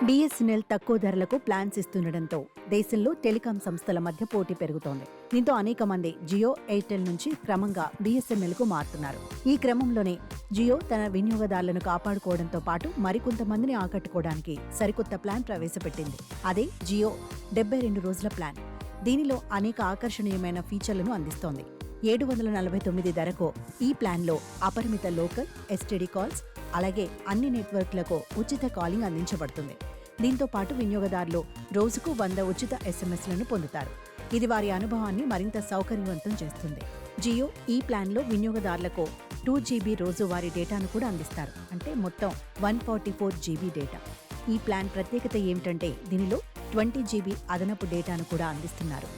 BSNL తక్కువ ధరలకు plans ఇస్తుండటంతో దేశంలో టెలికాం సంస్థల మధ్య పోటీ పెరుగుతోంది. దీంతో అనేక మంది జియో, ఎయిర్టెల్ నుంచి క్రమంగా BSNL కు మారుతున్నారు. ఈ క్రమంలోనే జియో తన వినియోగదారులను కాపాడుకోవడంతో పాటు మరికొంతమందిని ఆకట్టుకోవడానికి సరికొత్త ప్లాన్ ప్రవేశపెట్టింది. అదే జియో 72 రోజుల ప్లాన్. దీనిలో అనేక ఆకర్షణీయమైన ఫీచర్లను అందిస్తోంది. 749 ధరకు ఈ ప్లాన్లో అపరిమిత లోకల్, STD కాల్స్, అలాగే అన్ని నెట్వర్క్లకు ఉచిత కాలింగ్ అందించబడుతుంది. దీంతో పాటు వినియోగదారులు రోజుకు 100 ఉచిత SMSలను పొందుతారు. ఇది వారి అనుభవాన్ని మరింత సౌకర్యవంతం చేస్తుంది. జియో ఈ ప్లాన్లో వినియోగదారులకు 2 GB రోజువారీ డేటాను కూడా అందిస్తారు. అంటే మొత్తం 144 GB డేటా. ఈ ప్లాన్ ప్రత్యేకత ఏమిటంటే దీనిలో 20 GB అదనపు డేటాను కూడా అందిస్తున్నారు.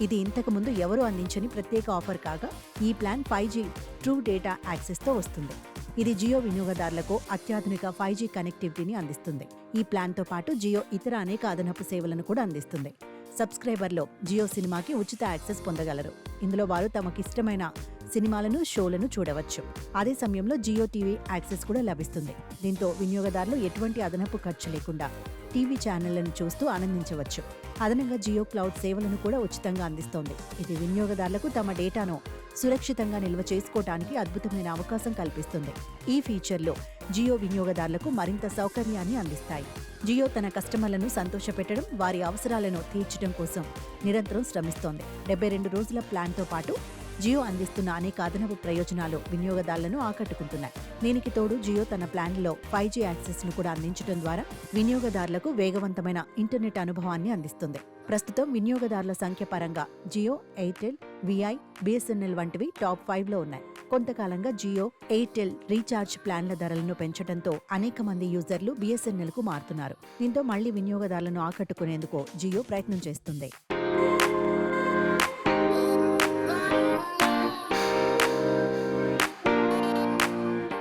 ఇది ఇంతకు ముందు ఎవరూ అందించని ప్రత్యేక ఆఫర్ కాగా ఈ ప్లాన్ 5G ట్రూ డేటా యాక్సెస్తో వస్తుంది. ఇది జియో వినియోగదారులకు అత్యాధునిక 5G కనెక్టివిటీని అందిస్తుంది. ఈ ప్లాన్తో పాటు జియో ఇతర అనేక అదనపు సేవలను కూడా అందిస్తుంది. సబ్స్క్రైబర్లో జియో సినిమాకి ఉచిత యాక్సెస్ పొందగలరు. ఇందులో వారు తమకిష్టమైన సినిమాలను, షోలను చూడవచ్చు. అదే సమయంలో జియో టీవీ యాక్సెస్ కూడా లభిస్తుంది. దీంతో వినియోగదారులు ఎటువంటి అదనపు ఖర్చు లేకుండా టీవీ ఛానళ్లను చూస్తూ ఆనందించవచ్చు. అదనంగా జియో క్లౌడ్ సేవలను కూడా ఉచితంగా అందిస్తోంది. ఇది వినియోగదారులకు తమ డేటాను సురక్షితంగా నిల్వ చేసుకోవడానికి అద్భుతమైన అవకాశం కల్పిస్తుంది. ఈ ఫీచర్లు జియో వినియోగదారులకు మరింత సౌకర్యాన్ని అందిస్తాయి. జియో తన కస్టమర్లను సంతోషపెట్టడం, వారి అవసరాలను తీర్చడం కోసం నిరంతరం శ్రమిస్తోంది. 72 రోజుల ప్లాన్తో పాటు జియో అందిస్తున్న అనేక అదనపు ప్రయోజనాలు వినియోగదారులను ఆకట్టుకుంటున్నాయి. దీనికి తోడు జియో తన ప్లాన్లో 5G యాక్సెస్ ను కూడా అందించడం ద్వారా వినియోగదారులకు వేగవంతమైన ఇంటర్నెట్ అనుభవాన్ని అందిస్తుంది. ప్రస్తుతం వినియోగదారుల సంఖ్య పరంగా జియో, ఎయిర్టెల్, VI, BSNL వంటివి టాప్ 5లో ఉన్నాయి. కొంతకాలంగా జియో, ఎయిర్టెల్ రీఛార్జ్ ప్లాన్ల ధరలను పెంచడంతో అనేక మంది యూజర్లు BSNL కు మారుతున్నారు. దీంతో మళ్లీ వినియోగదారులను ఆకట్టుకునేందుకు జియో ప్రయత్నం చేస్తుంది.